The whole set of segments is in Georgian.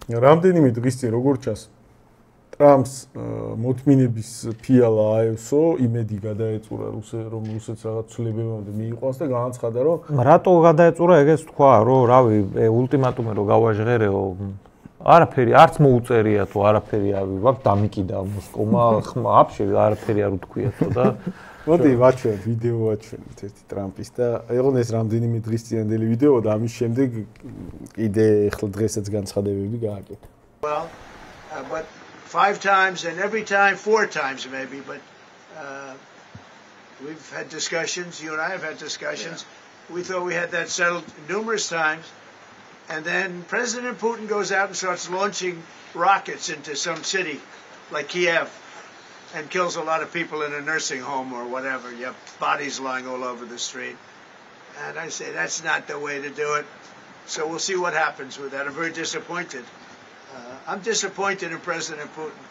რამდენიმე დღის წინ როგორც ჩანს ტრამპს მოთმინების ფიალა აევსო, იმედი გადაეწურა რომ რუსეთს რაღაც ცვლილებებამდე მიიყვანს და განაცხადა რომ რატო გადაეწურა ეგეც თქვა რომ რავი ულტიმატუმი რომ გავაჟღერეო არაფერი არც მოუწერია თუ არაფერი ავიღებ დამიკიდა მოსკოვმა вообще არაფერი არ უთქვიათო და მოდი ვაჩვენ ვიდეო ვაჩვენთ ერთი ტრამპის და ეგონ ეს რამდენიმე დღის წინანდელი ვიდეო და ამის შემდეგ კიდე ახლა დღესაც განცხადებები გააკეთა. Well, but 5 times and every time 4 times maybe, but we've had discussions, you and I have had discussions. Yeah. We thought we had that settled numerous times. And then President Putin goes out and starts launching rockets into some city like Kiev and kills a lot of people in a nursing home or whatever. You have bodies lying all over the street. And I say, that's not the way to do it. So we'll see what happens with that. I'm very disappointed. I'm disappointed in President Putin.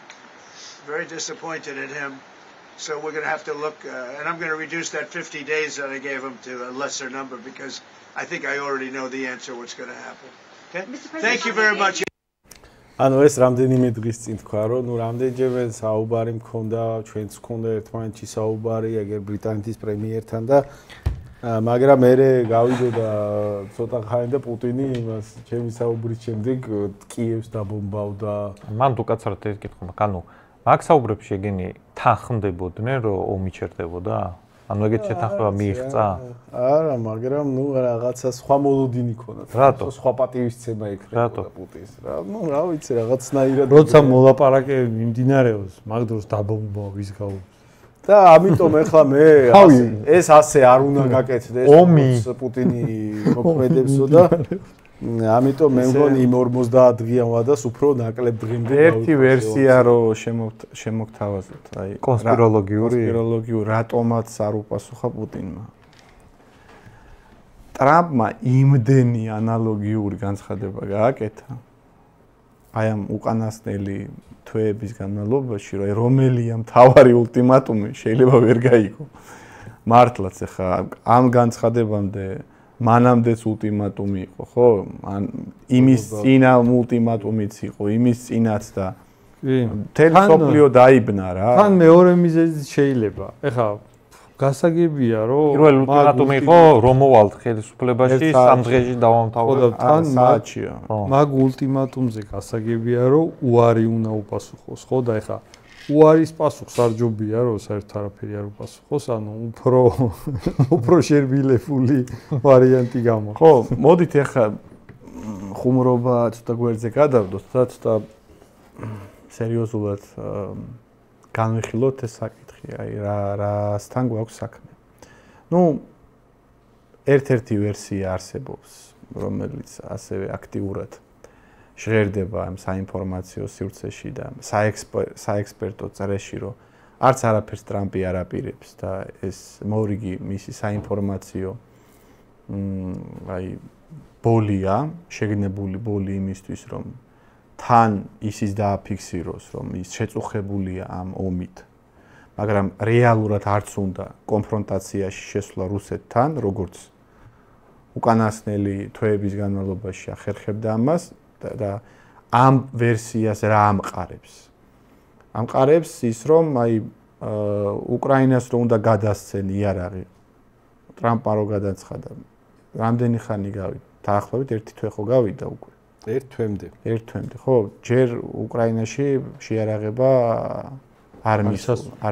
Very disappointed in him. So we're going to have to look, and I'm going to reduce that 50 days that I gave him to a lesser number because I think I already know the answer what's going to happen. Okay? Thank you very much. ანუ ეს რამდენიმე დღის წინ თქვა რომ ნუ რამდენჯერმე საუბარი მქონდა ჩვენც მქონდა ერთმანეთში საუბარი ეგერ ბრიტანეთის პრემიერთან და მაგრამ მე გავიდოდა ცოტა ხანი და პუტინი იმას ჩემი საუბრის შემდეგ კიევს დაბომბავდა. მან უკაცრად ეს კითხვა, ანუ მაგ საუბრებში ეგენი თანხმდებოდნენ რომ ომი ჩერდებოდა? ანუ ეგეთ შეთანხმება მიიღწა? არა, მაგრამ ნუ რაღაცა სხვა მოლოდინი ქონდა. რატო? სხვა პატივისცემა ეკრებოდა პუტინს. რა, ნუ რა ვიცი, რაღაცნაირად როცა მოლაპარაკებები მიმდინარეობს, მაგ დროს დაბომბვა ვის გაუგზავნა. და ამიტომ ეხლა მე ეს ასე არ უნდა გაკეთდეს პუტინი მოქმედებსო და ამიტომ მე მგონი იმ 50 დღიან ვადას უფრო ნაკლებ დღემდე ერთი ვერსია რომ შემოგთავაზოთ, აი კონსპიროლოგიური რატომაც არ უპასუხა პუტინმა. ტრამპმა იმდენი ანალოგიური განცხადება გააკეთა აი ამ უკანასკნელი თვეების განმავლობაში, რომ რომელია მთავარი ულტიმატუმი შეიძლება ვერ გაიგო. მართლაც ახლა ამ განცხადებამდე მანამდეც ულტიმატუმი იყო, ხო? ან იმის წინა ულტიმატუმიც იყო, იმის წინაც და მთელი სოფლიო დაიბნა რა. თან მეორე მიზეზიც შეიძლება. ეხლა გასაგებია, რომ პირველ ულტიმატუმი იყო რომ მოვალთ ხელისუფლებაში 3 დღეში დავამთავროთ. თან საათია. მაგ ულტიმატუმზე გასაგებია, რომ უარი უნდა უპასუხოს, ხო და ეხლა უარის პასუხს არ ჯობია, რომ საერთოდ არაფერი არ უპასუხოს, ანუ უფრო შერბილებული ვარიანტი გამა. ხო, მოდით ეხლა ხუმრობა ცოტა გვერდზე გადავდოთ და ცოტა სერიოზულად განვიხილოთ ეს საკითხი, აი რასთან გვაქვს საქმე. ნუ ერთ-ერთი ვერსია არსებობს, რომელიც ასევე აქტიურად ჟღერდება ამ საინფორმაციო სივრცეში და საექსპერტო წრეში, რომ არც არაფერს ტრამპი არ აპირებს და ეს მორიგი მისი საინფორმაციო აი ბოლია, შეგნებული ბოლი იმისთვის, რომ თან ისიც დააფიქსიროს, რომ ის შეწუხებულია ამ ომით. მაგრამ რეალურად არც უნდა კონფრონტაციაში შესვლა რუსეთთან, როგორც უკანასკნელი თვეების განმავლობაში ახერხებდა ამას და ამ ვერსიას რა ამყარებს? ამყარებს ის, რომ აი უკრაინას რომ უნდა გადასცენ იარაღი. ტრამპმა რო გადაცხადა. რამდენი ხანი გავიდა? დაახლოებით 1 თვე ხო გავიდა უკვე. 1 თვემდე. 1 თვემდე, ხო? ჯერ უკრაინაში შეიარაღება არ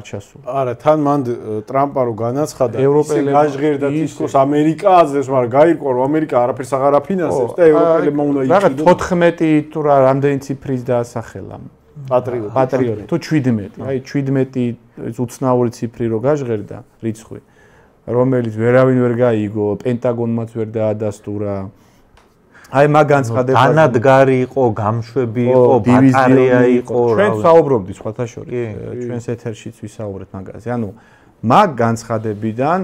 ჩასულა. არა, თან მან ტრამპა რო განაცხადა, ევროპელები გაჟღერდა თითქოს ამერიკა აძლევს, მაგრამ გაირკვა რომ ამერიკა არაფერს აღარ აფინანსებს და ევროპელებმა უნდა იყიდონ. რა 14 თუ რა რამდენი ციფრის დაასახელა. პატრიოტი. თუ 17. აი 17 უცნაური ციფრი რო გაჟღერდა, რიცხვი, რომელიც ვერავინ ვერ გაიგო, პენტაგონმაც ვერ დაადასტურა. აი მაგ განცხადებაში ანადგარი იყო, გამშვები იყო, ბატარეა იყო. ჩვენ საუბრობდით სხვათა შორის, ჩვენს ეთერშიც ვისაუბრეთ მაგაზე. ანუ მაგ განცხადებიდან,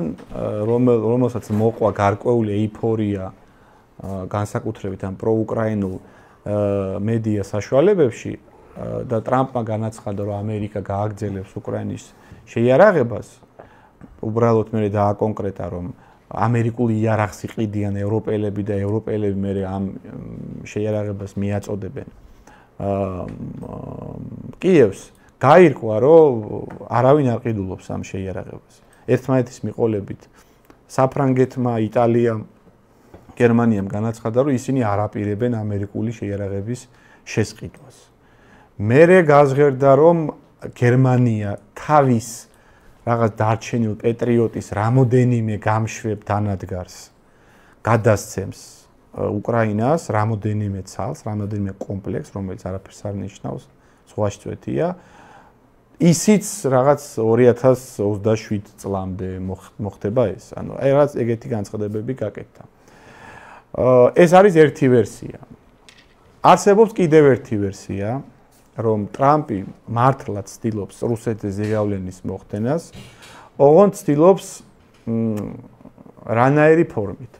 რომელსაც მოყვა გარკვეული ეიფორია განსაკუთრებით ამ პროუკრაინულ მედია საშუალებებში და ტრამპმა განაცხადა, რომ ამერიკა გააგრძელებს უკრაინის შეიარაღებას, უბრალოდ მე დააკონკრეტა, რომ ამერიკული იარაღს იყიდიან ევროპელები და ევროპელები მე ამ შეიარაღებას მიაწოდებენ კიევს გაირკვა, რომ არავინ არ ყიდულობს ამ შეიარაღებას. ერთმანეთის მიყოლებით საფრანგეთმა, იტალიამ, გერმანიამ განაცხადა, რომ ისინი არ აპირებენ ამერიკული შეიარაღების შესყიდვას. მერე გაზღერდა, რომ გერმანია თავის რაღაც დარჩენილ პეტრიოტის რამოდენიმე გამშვებ დანადგარს გადასცემს უკრაინას, რამოდენიმე ცალს, რამოდენიმე კომპლექსს, რომელიც არაფერს არ ნიშნავს, ზღვაში წვეთია. ისიც რაღაც 2027 წლამდე მოხდება ეს. ანუ რაღაც ეგეთი განცხადებები გაკეთდა. ეს არის ერთი ვერსია. არსებობს კიდევ ერთი ვერსია, რომ ტრამპი მართლაც ცდილობს რუსეთის ზეგავლენის მოხდენას, ოღონდ ცდილობს რანაირი ფორმით.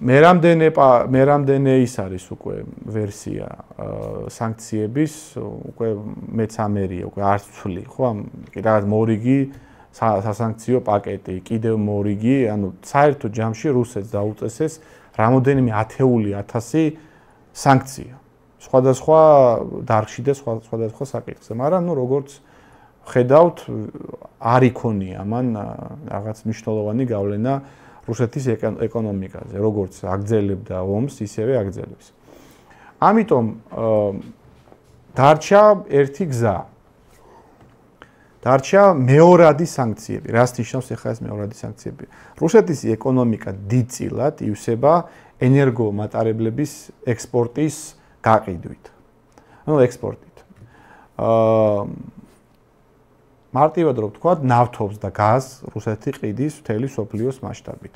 მე რამდენე ის არის უკვე ვერსია სანქციების, უკვე მეც ამერია, უკვე არ ვცვლი, ხო, რაღაც მორიგი სასანქციო პაკეტი, კიდევ მორიგი, ანუ საერთო ჯამში რუსეთს დაუწესეს რამოდენიმე 10,000 სანქცია. სხვადასხვა დარგში და სხვადასხვა საკითხზე, მაგრამ ნუ როგორც ხედავთ, არ იქონია მან რაღაც მნიშვნელოვანი გავლენა რუსეთის ეკონომიკაზე, როგორც აგრძელებდა ომს, ისევე აგრძელებს. ამიტომ დარჩა ერთი გზა. დარჩა მეორადი სანქციები. რას ნიშნავს ახლა ეს მეორადი სანქციები? რუსეთის ეკონომიკა დიდწილად ივსება ენერგომატარებლების ექსპორტის გაყიდვით. ანუ ექსპორტით. მარტივად რო ვთქვა, ნავთობს და გაზს რუსეთი ყიდის მთელი სოფლიოს მასშტაბით.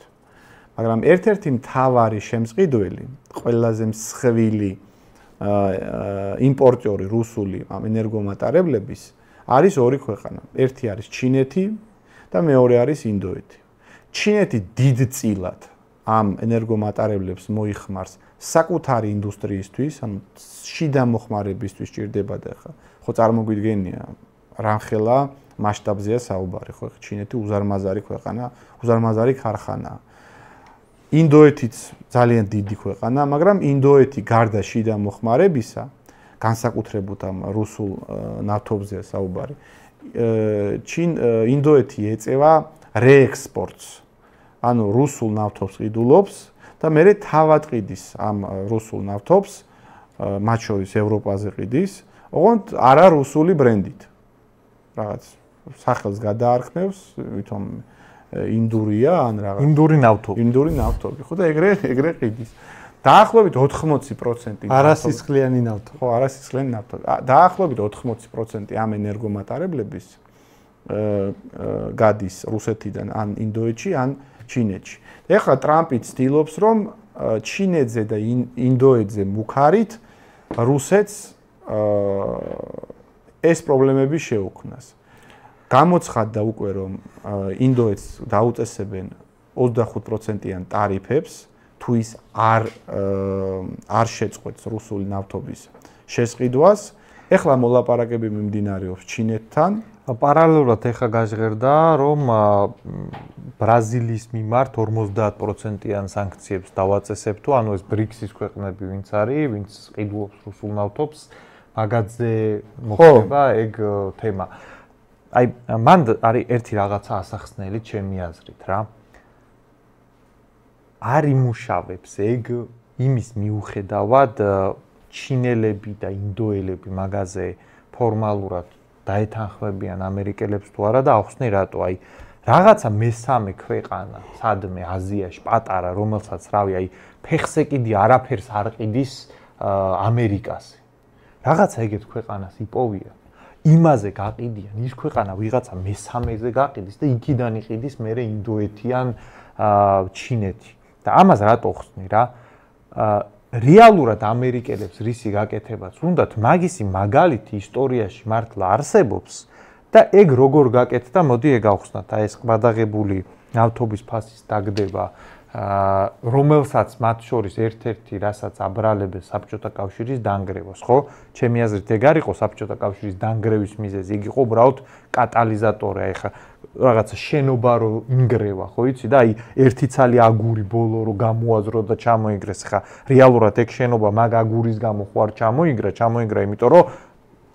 მაგრამ ერთ-ერთი მთავარი შემწყიდველი, ყველაზე მსხვილი იმპორტიორი რუსული ამ ენერგომატარებლების არის ორი ქვეყანა. ერთი არის ჩინეთი და მეორე არის ინდოეთი. ჩინეთი დიდწილად ამ ენერგომატარებლებს მოიხმარს საკუთარი ინდუსტრიისთვის, ანუ შიდა მოხმარებისთვის ჭირდება და ხა ხო წარმოგვიდგენია რამხელა მასშტაბზეა საუბარი, ხო ჩინეთი უზარმაზარი ქვეყანა, უზარმაზარი ქარხანაა. ინდოეთიც ძალიან დიდი ქვეყანა, მაგრამ ინდოეთი გარდა შიდა მოხმარებისა, განსაკუთრებით ამ რუსულ ნავთობზეა საუბარი. ინდოეთი ეწევა რეექსპორტს. ანუ რუსულ ნავთობს ყიდულობს და მერე თავად ყიდის ამ რუსულ ნავთობს, მათ შორის ევროპაზე ყიდის, ოღონდ არა რუსული ბრენდით. რაღაც სახელს გადაარქმევს, ვითომ ინდურია ან რაღაც ინდური ნავთობი. ინდური ნავთობი, ხო და ეგრე ყიდის. დაახლოებით 80% არასისხლიანი ნავთობი. ხო, არასისხლიანი ნავთობი. დაახლოებით 80% ამ ენერგომატარებლების გადის რუსეთიდან ან ინდოეთში, ან ჩინეთში. ეხლა ტრამპი ცდილობს, რომ ჩინეთზე და ინდოეთზე მუქარით რუსეთს ეს პრობლემები შეუქმნას. გამოცხადდა უკვე, რომ ინდოეთს დაუწესებენ 25%-იან ტარიფებს, თუ ის არ შეწყვეტს რუსული ნავთობის შესყიდვას. ეხლა მოლაპარაკები მიმდინარეობს ჩინეთთან. პარალელურად ეხლა გაჟღერდა, რომ ბრაზილიის მიმართ 50%-იან სანქციებს დავაწესებ თუ, ანუ ეს ბრიქსის ქვეყნები ვინც არის, ვინც ყიდულობს რუსულ ნავთობს, მაგაზე მოხდება ეგ თემა. აი, მან არის ერთი რაღაცა ასახსნელი ჩემი აზრით რა. არ იმუშავებს ეგ იმის მიუხედავად ჩინელები და ინდოელები მაგაზე ფორმალურად დაეთანხმებიან ამერიკელებს თუ არა და ახსნი რატო აი რაღაცა მესამე ქვეყანა სადმე აზიაში პატარა რომელსაც რავი აი ფეხზე კიდე არაფერს არ ყიდის ამერიკაზე რაღაცა ეგეთ ქვეყანას იპოვია იმაზე გაყიდიან ის ქვეყანა ვიღაცა მესამეზე გაყიდის და იქიდან იყიდის მერე ინდოეთიან ჩინეთი და ამას რატო ხსნი რა რეალურად ამერიკელებს რისი გაკეთებაც უნდათ მაგისი მაგალითი ისტორიაში მართლა არსებობს და ეგ როგორ გაკეთდა მოდი ეგ ავხსნათ აი ეს ყბადაღებული ნავთობის ფასის დაგდება რომელსაც მათ შორის ერთ-ერთი რასაც აბრალებენ საბჭოთა კავშირის დანგრევას ხო ჩემი აზრით ეგ არ იყო საბჭოთა კავშირის დანგრევის მიზეზი იქ იყო უბრალოდ კატალიზატორი აი ხა რაღაცა შენობა რო ინგრევა, ხო იცი და აი ერთი ცალი აგური ბოლო რო გამოაზრო და ჩამოიგრეს, ხა რეალურად ეგ შენობა მაგ აგურის გამო ხო არ ჩამოიგრა, იმიტომ რომ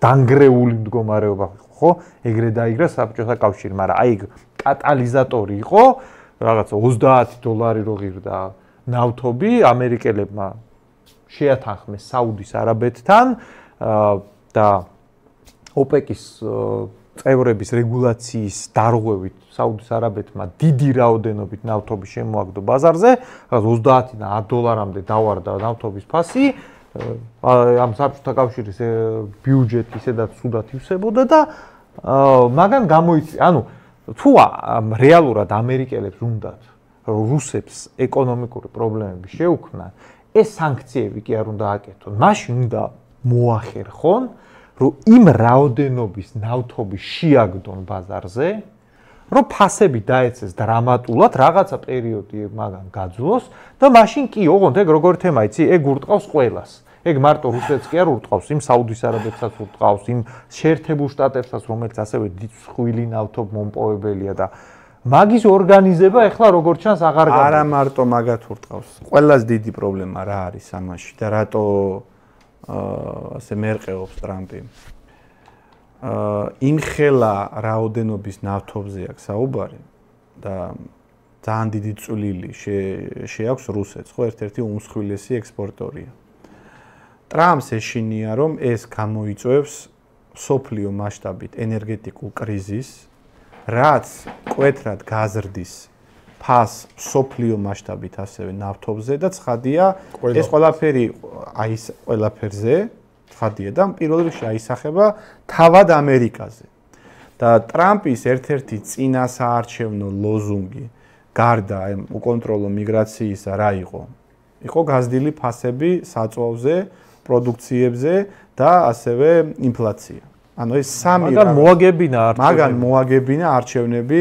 დანგრეული მდგომარეობა ხო, ეგრე დაიგრა საბჭოთა კავშირი, მაგრამ აი კატალიზატორი იყო, რაღაცა $30 რო ღირდა ნავთობი, ამერიკელებმა შეათანხმეს საუდის არაბეთთან და ოპეკის წევრების რეგულაციის დარღვევით საუდის არაბეთმა დიდი რაოდენობით ნავთობი შემოაგდო ბაზარზე, $30-დან $10-მდე დავარდა ნავთობის ფასი, ამ საბჭოთა კავშირის ბიუჯეტი ისედაც სუდად ივსებოდა და მაგან გამოიწვია, ანუ თუ რეალურად ამერიკელებს უნდათ რუსებს ეკონომიკური პრობლემები შეუქმნან, ეს სანქციები კი არ უნდა აკეთონ, მაშინ უნდა მოახერხონ რომ იმ რაოდენობის ნავთობი შეაგდონ ბაზარზე, რომ ფასები დაეცეს დრამატულად, რაღაცა პერიოდი მაგან გაძლოს და მაშინ კი ოღონდ ეგ როგორ თემა იცი, ეგ ურტყავს ყველას. ეგ მარტო რუსეთს კი არ ურტყავს, იმ საუდის არაბეთსაც ურტყავს, იმ შეერთებულ შტატებსაც, რომელიც ასევე დიდი ნავთობ მომპოვებელია და მაგის ორგანიზება ეხლა როგორ ჩანს აღარ გადის. არა მარტო მაგათ ურტყავს. ყველაზე დიდი პრობლემა რა არის ამაში და რატო ასე მერყეობს ტრამპი. იმხელა რაოდენობის ნავთობზე აქვს საუბარი და ძალიან დიდი წვლილი შეაქვს რუსეთს, ხო, ერთ-ერთი უმსხვილესი ექსპორტორია. ტრამპს ეშინია, რომ ეს გამოიწვევს სოფლიო მასშტაბით ენერგეტიკულ კრიზისს, რაც მკვეთრად გაზრდის ფასს სოფლიო მასშტაბით ასევე ნავთობზე და ცხადია ეს ყველაფერი ყველაფერზე ცხადია და პირველ რიგში აისახება თავად ამერიკაზე. და ტრამპის ერთ-ერთი წინასაარჩევნო ლოზუნგი გარდა უკონტროლო მიგრაციისა რა იყო? იყო გაზრდილი ფასები საწვავზე, პროდუქციებზე და ასევე ინფლაცია. ანუ ეს სამი მაგან მოაგებინა არჩევნები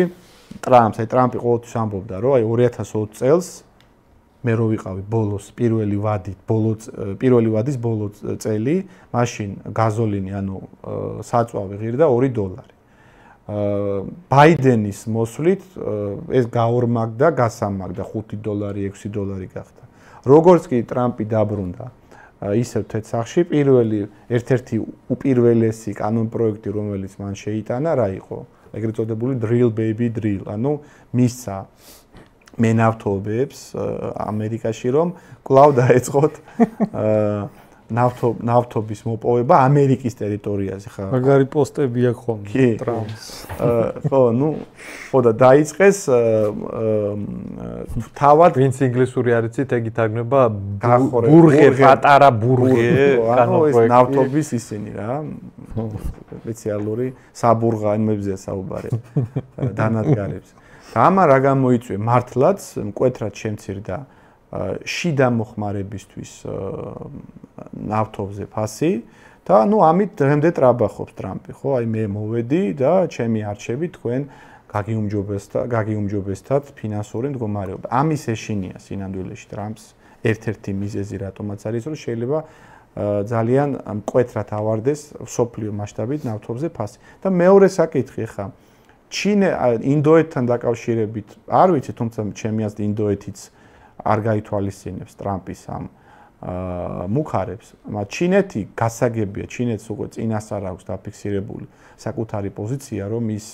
ტრამპს. აი ტრამპი ყოველთვის ამბობდა, რომ აი 2020 წელს მე რო ვიყავი ბოლოს პირველი ვადის ბოლო წელი, მაშინ გაზოლინი, ანუ საწვავი ღირდა $2. ბაიდენის მოსვლით ეს გაორმაგდა, გასამაგდა $5, $6 გახდა. როგორც კი ტრამპი დაბრუნდა ისევ თეთრსახში, ერთ-ერთი უპირველესი კანონპროექტი, რომელიც მან შეიტანა, რა იყო? ეგრეთ წოდებული drill baby drill, ანუ მისცა მენავთობებს ამერიკაში, რომ კვლავ დაეწყოთ ნავთობის მოპოვება ამერიკის ტერიტორიაზე, ხა. მაგარი პოსტები აქვს ხოლმე ტრამპს. ხო, ხო და დაიწყეს თავად ვინც ინგლისური არ იცით, ეგ ითარგმნება ბურღე, პატარა ბურღე, კანონპროექტი. ნავთობის ისინი რა. სპეციალური საბურღანებზეა საუბარი. დანადგარებს. და ამან რა გამოიწვია? მართლაც მკვეთრად შემცირდა შიდა მოხმარებისთვის ნავთობზე ფასი და ამით დღემდე ტრაბახობს ტრამპი, ხო? აი მე მოვედი და ჩემი არჩევი თქვენ გაგიუმჯობესდათ ფინანსური მდგომარეობა. ამის ეშინია სინამდვილეში ტრამპს ერთ-ერთი მიზეზი, რატომაც არის, რომ შეიძლება ძალიან მკვეთრად ავარდეს სოფლიო მასშტაბით ნავთობზე ფასი. და მეორე საკითხი ხა ინდოეთთან დაკავშირებით არ ვიცი, თუმცა ჩემი აზრით ინდოეთიც არ გაითვალისწინებს ტრამპის ამ მუხარებს, მაგრამ ჩინეთი გასაგებია, ჩინეთს უკვე წინასწარ აქვს დაფიქსირებული საკუთარი პოზიცია, რომ ის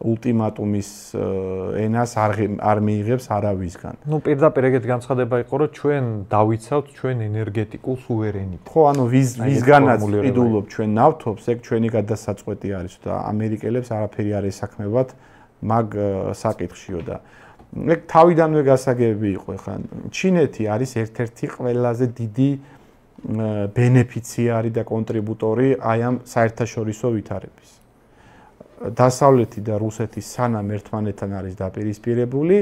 ულტიმატუმის ენას არ მიიღებს არავისგან. ნუ პირდაპირ ეგეთი განცხადება იყო, რომ ჩვენ დავიცავთ ჩვენ ენერგეტიკულ სუვერენიტეტს. ხო, ანუ ვისგანაც ყიდულობ ჩვენ ნავთობს, ეგ ჩვენი გადასაწყვეტი არის და ამერიკელებს არაფერი არ ესაქმებათ მაგ საკითხშიო და ეგ თავიდანვე გასაგებები იყო, ხან ჩინეთი არის ერთ-ერთი ყველაზე დიდი ბენეფიციარი და კონტრიბუტორი აი ამ საერთაშორისო ვითარების. დასავლეთი და რუსეთი სანამ ერთმანეთთან არის დაპირისპირებული,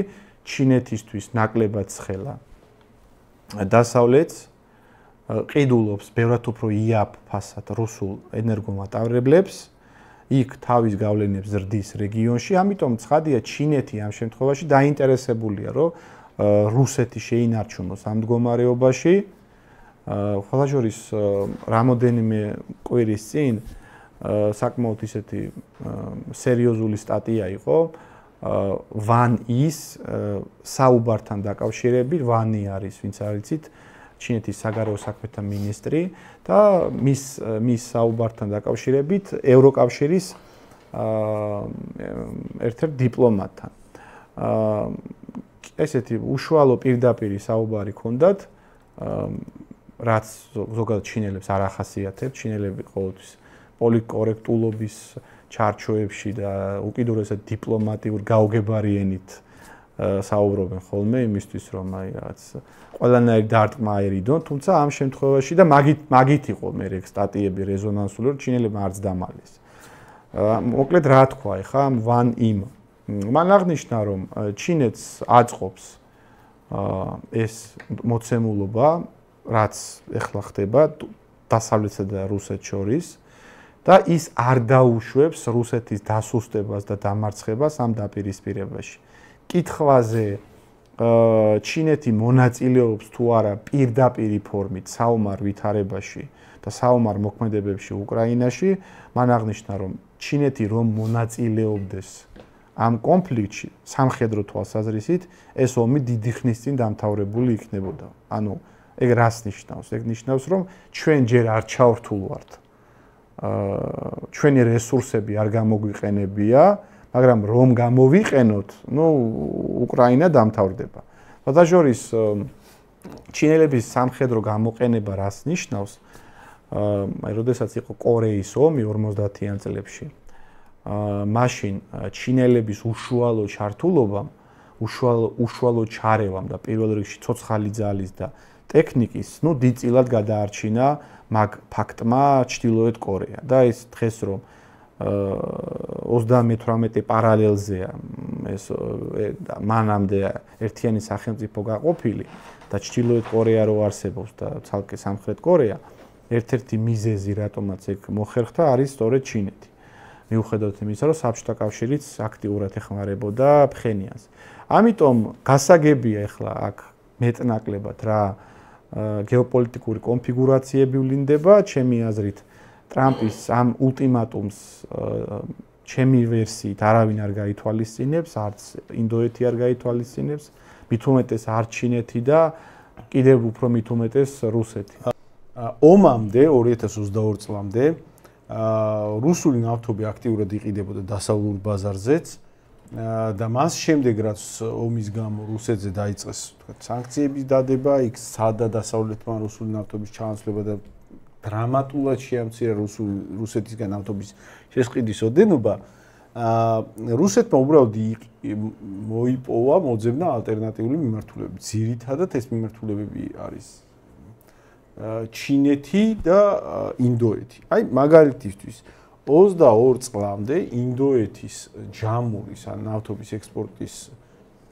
ჩინეთისთვის ნაკლებად ცხელა. დასავლეთს ყიდულობს ბევრად უფრო იაფ ფასად რუსულ ენერგომატარებლებს, იქ თავის გავლენებს ზრდის რეგიონში, ამიტომ ცხადია ჩინეთი ამ შემთხვევაში დაინტერესებულია, რომ რუსეთი შეინარჩუნოს ამ მდგომარეობაში. ხოლო შორის რამოდენიმე კვირის წინ საკმაოდ ისეთი სერიოზული სტატია იყო ვან ის საუბართან დაკავშირებით, ვანი არის, ვინც არიცით, ჩინეთის საგარეო საქმეთა მინისტრი და მის საუბართან დაკავშირებით ევროკავშირის ერთ-ერთ დიპლომატთან. ესეთი უშუალო პირდაპირი საუბარი ჰქონდათ, რაც ზოგადად ჩინელებს არ ახასიათებს, ჩინელები ყოველთვის პოლიტკორექტულობის ჩარჩოებში და უკიდურესად დიპლომატიურ გაუგებარიენით საუბრობენ ხოლმე იმისთვის რომ აი რაღაც ყველანაირი დარტყმა აერიდონ, თუმცა ამ შემთხვევაში და მაგით იყო მე ეგ სტატიები რეზონანსული, რომ ჩინელებმა არც დამალეს. მოკლედ რა თქვა ეხა ვან იმ მან აღნიშნა რომ ჩინეთს აწყობს ეს მოცემულობა რაც ეხლა ხდება დასავლეთსა და რუსეთს შორის და ის არ დაუშვებს რუსეთის დასუსტებას და დამარცხებას ამ დაპირისპირებაში. კითხვაზე ჩინეთი მონაწილეობს თუ არა პირდაპირი ფორმით საომარ ვითარებაში და საომარ მოქმედებებში უკრაინაში, მან აღნიშნა რომ ჩინეთი რომ მონაწილეობდეს ამ კონფლიქტში სამხედრო თვალსაზრისით, ეს ომი დიდი ხნის წინ დამთავრებული იქნებოდა. ანუ ეგ რას ნიშნავს? ეგ ნიშნავს რომ ჩვენ ჯერ არ ჩავრთულ ვართ. ჩვენი რესურსები არ გამოგვიყენებია, მაგრამ რომ გამოვიყენოთ, უკრაინა დამთავრდება. ბადაჟორის ჩინელების სამხედრო გამოყენება რას ნიშნავს? აი, როდესაც იყო კორეის ომი 50-იან წლებში, მაშინ ჩინელების უშუალო ჩართულობამ, უშუალო ჩარევამ და პირველ რიგში ცოცხალი ძალის და ტექნიკის, დიდწილად გადაარჩინა მაგ ფაქტმა ჩრდილოეთ კორეა და ეს დღეს რომ 38 პარალელზეა ეს მანამდე ერთიანი სახელმწიფო გაყოფილი და ჩრდილოეთ კორეა რო არსებობს და ცალკე სამხრეთ კორეა, ერთ-ერთი მიზეზი რატომაც ეგ მოხერხდა არის სწორედ ჩინეთი. მიუხედავად იმისა, რომ საბჭოთა კავშირიც აქტიურად ეხმარებოდა ფხენიანს. ამიტომ გასაგებია ახლა აქ მეტნაკლებად რა გეოპოლიტიკური კონფიგურაციები ვლინდება, ჩემი აზრით ტრამპის ამ ულტიმატუმს ჩემი ვერსიით არავინ არ გაითვალისწინებს, არც ინდოეთი არ გაითვალისწინებს, მით უმეტეს არც ჩინეთი და კიდევ უფრო მით უმეტეს რუსეთი. ომამდე 2022 წლამდე რუსული ნავთობი აქტიურად იყიდებოდა დასავლურ ბაზარზეც და მას შემდეგ რაც ომის გამო რუსეთზე დაიწყეს სანქციების დადება, იქ სადა დასავლეთმა რუსული ნავთობის ჩანაცვლება და დრამატულად შეამცირა რუსეთისგან ნავთობის შესყიდის ოდენობა, რუსეთმა უბრალოდ მოიპოვა მოძებნა ალტერნატიული მიმართულებები. ძირითადად ეს მიმართულებები არის ჩინეთი და ინდოეთი. აი მაგალითისთვის 22 წლამდე ინდოეთის ჯამურის ან ნავთობის ექსპორტის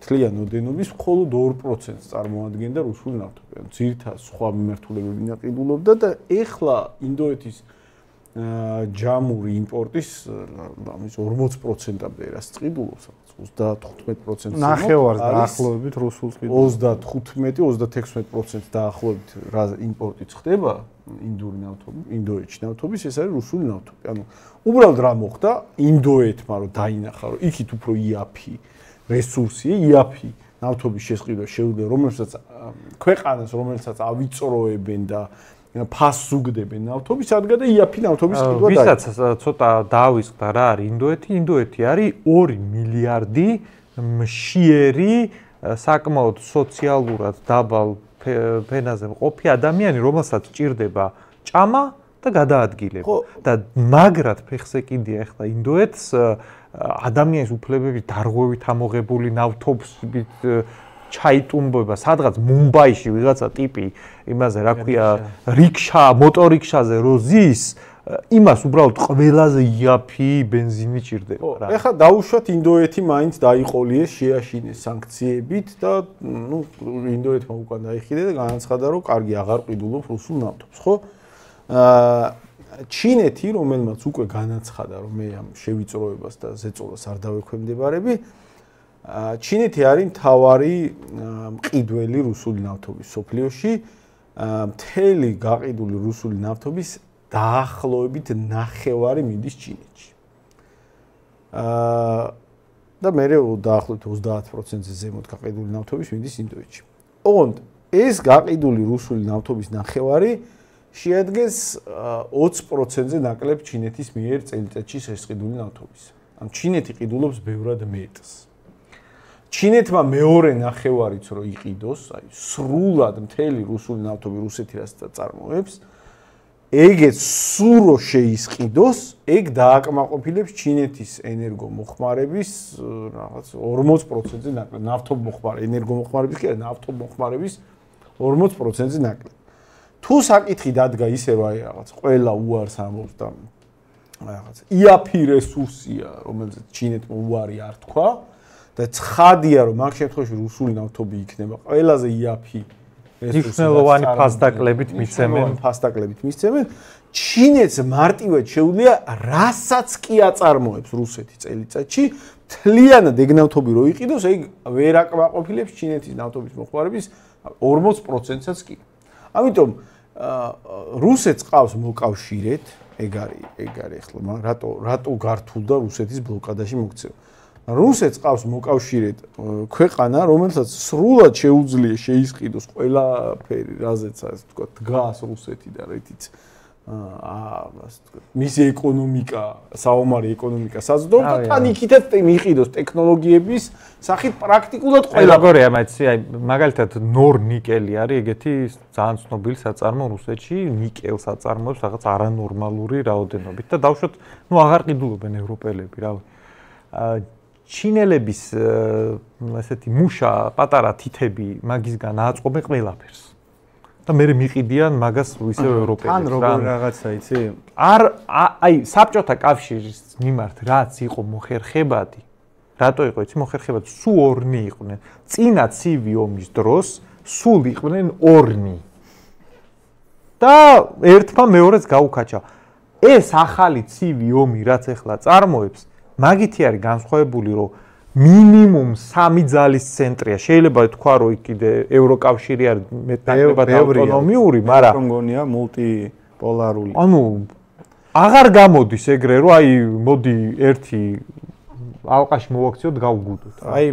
თლიან ოდენობის მხოლოდ 2%-ს წარმოადგენდა რუსული ნავთობი. ანუ ძირითადად სხვა მიმართულებები ნაკიდულობდა და ეხლა ინდოეთის ჯამური იმპორტის 40%-ამდე რას წყიდულობს, 35%-ს. ნახევარს დაახლოებით რუსულ წყიდულობს. 35-36% დაახლოებით რა იმპორტიც ხდება ინდოეთში ნავთობის, ეს არის რუსული ნავთობი. ანუ უბრალოდ რა მოხდა ინდოეთმა რომ დაინახა რომ იქით უფრო იაფი რესურსია, იაფი ნავთობის შესყიდვა შეუძლია, რომელსაც ქვეყანას, რომელსაც ავიწროებენ და ფასს უგდებენ ნავთობის, ადგა და იაფი ნავთობის ყიდვა დაიწყო. ვისაც ცოტა დაავიწყდა რა არის ინდოეთი? ინდოეთი არის 2 მილიარდი მშიერი, საკმაოდ სოციალურად დაბალ ფენაზე მყოფი ადამიანი, რომელსაც ჭირდება ჭამა და გადაადგილება. და მაგრად ფეხზე კიდია ახლა ინდოეთს ადამიანის უფლებების დარღვევით ამოღებული ნავთობებით ჩაიტუმბება სადღაც მუმბაიში ვიღაცა ტიპი იმაზე რა ქვია რიქშა, მოტორიქშაზე რო ზის, იმას უბრალოდ ყველაზე იაფი ბენზინი ჭირდება რა. ეხლა დაუშვათ ინდოეთი მაინც დაიყოლიეს, შეაშინეს სანქციებით და ინდოეთმა უკან დაიხიდა და განაცხადა რომ კარგი აღარ ყიდულობს რუსულ ნავთობს, ხო? ჩინეთი, რომელმაც უკვე განაცხადა რომ მე ამ შევიწროებას და ზეწოლას არ დავექვემდებარები, ჩინეთი არის მთავარი მყიდველი რუსული ნავთობის სოფლიოში, მთელი გაყიდული რუსული ნავთობის დაახლოებით ნახევარი მიდის ჩინეთში. და მე დაახლოებით 30%-ზე ზემოთ გაყიდული ნავთობის მიდის ინდოეთში. ოღონდ ეს გაყიდული რუსული ნავთობის ნახევარი შეადგენს 20%-ზე ნაკლებ ჩინეთის მიერ წელიწადში შესყიდული ნავთობის. ან ჩინეთი ყიდულობს ბევრად მეტს. ჩინეთმა მეორე ნახევარიც რო იყიდოს, აი სრულად მთელი რუსული ნავთობი რუსეთი რასაც წარმოებს, ეგეც სულ რო შეისყიდოს, ეგ დააკმაყოფილებს ჩინეთის ენერგომოხმარების რაღაც 40%-ზე ნაკლებ, ნავთობმოხმარე, ენერგომოხმარების კი არა, ნავთობმოხმარების 40%-ზე ნაკლებ. თუ საკითხი დადგა ისე რომ აი რაღაც ყველა უარს ამბობს და რაღაც იაფი რესურსია, რომელზეც ჩინეთმა უარი არ თქვა და ცხადია რომ მაგ შემთხვევაში რუსული ნავთობი იქნება ყველაზე იაფი მნიშვნელოვანი ფასდაკლებით მისცემენ. ჩინეთს მარტივად შეუძლია რასაც კი აწარმოებს რუსეთი წელიწადში, მთლიანად ეგ ნავთობი რო იყიდოს, ეგ ვერ აკმაყოფილებს ჩინეთის ნავთობის მოხმარების 40%-საც კი. ამიტომ რუსეთს ყავს მოკავშირედ, ეგ არის ახლა რატო გართულდა რუსეთის ბლოკადაში მოქცევა. რუსეთს ყავს მოკავშირედ ქვეყანა, რომელსაც სრულად შეუძლია შეისყიდოს ყველაფერი, რაზეც ასე თქვა, დგას რუსეთი და რითიც მისი ეკონომიკა, საომარი ეკონომიკა საზრდოობს და თან იქითაც მიიყიდოს ტექნოლოგიების სახით პრაქტიკულად ყველა. როგორია მაიცი, აი მაგალითად ნორნიკელი არის ეგეთი ძალიან ცნობილი საწარმო რუსეთში, ნიკელს აწარმოებს რაღაც არანორმალური რაოდენობით და დავუშვათ, აღარ ყიდულობენ ევროპელები, რავი. ჩინელების ესეთი მუშა პატარა თითები მაგისგან აწყობენ ყველაფერს. და მე მიყიდიან მაგას ისე ევროპელებს. თან როგორ რაღაცა იცი? აი საბჭოთა კავშირის მიმართ რაც იყო მოხერხებადი. რატო იყო იცი მოხერხებადი? სულ ორნი იყვნენ. წინა ცივი ომის დროს სულ იყვნენ ორნი. და ერთმა მეორეს გაუკაჩა. ეს ახალი ცივი ომი რაც ახლა წარმოებს მაგითი არის განსხვავებული, რომ მინიმუმ 3 ძალის ცენტრია. შეიძლება თქვა, რომ იქ კიდე ევროკავშირი არის მეტნაკლებად ავტონომიური, მაგრამ მგონია მულტიპოლარული. ანუ აღარ გამოდის ეგრე, რომ აი მოდი ერთი ალყაში მოვაქციოთ, გავგუდოთ. აი